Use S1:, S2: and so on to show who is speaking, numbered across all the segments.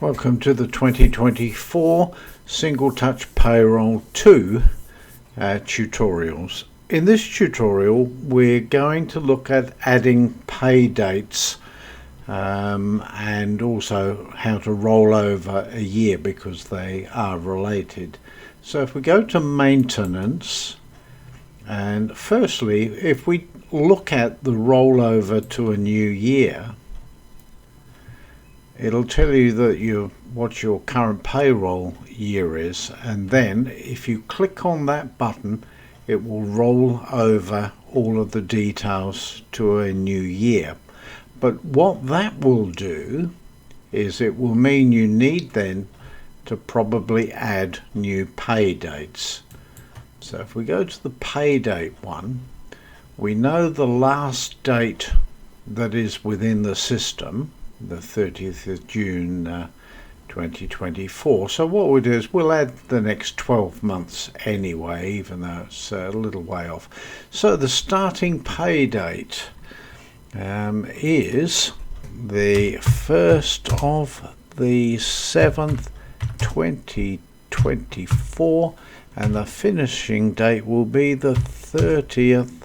S1: Welcome to the 2024 Single Touch Payroll 2 tutorials. In this tutorial we're going to look at adding pay dates and also how to roll over a year because they are related. So if we go to maintenance, and firstly if we look at the rollover to a new year, it'll tell you that what your current payroll year is, and then if you click on that button it will roll over all of the details to a new year. But what that will do is it will mean you need then to probably add new pay dates. So if we go to the pay date one, we know the last date that is within the system, the 30th of June 2024. So what we'll do is we'll add the next 12 months anyway, even though it's a little way off. So the starting pay date is the 1st of the 7th 2024, and the finishing date will be the 30th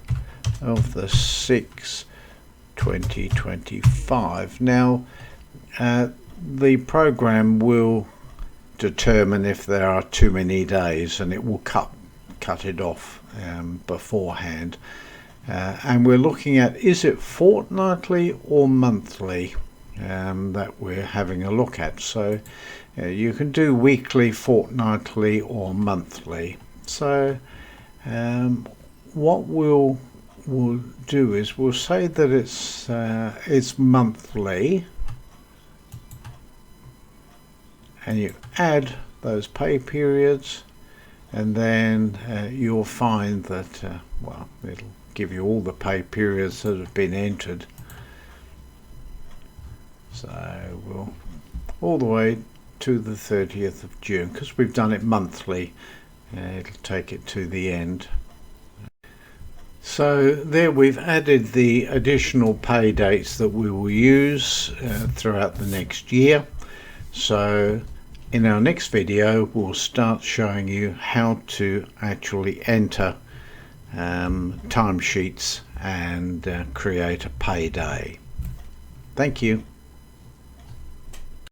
S1: of the 6th 2025. Now the program will determine if there are too many days and it will cut it off beforehand, and we're looking at, is it fortnightly or monthly that we're having a look at. So you can do weekly, fortnightly or monthly. So what we'll do is we'll say that it's monthly, and you add those pay periods, and then you'll find that well, it'll give you all the pay periods that have been entered. So we'll all the way to the 30th of June, because we've done it monthly, it'll take it to the end. So there we've added the additional pay dates that we will use throughout the next year. So in our next video we'll start showing you how to actually enter timesheets and create a pay day. Thank you.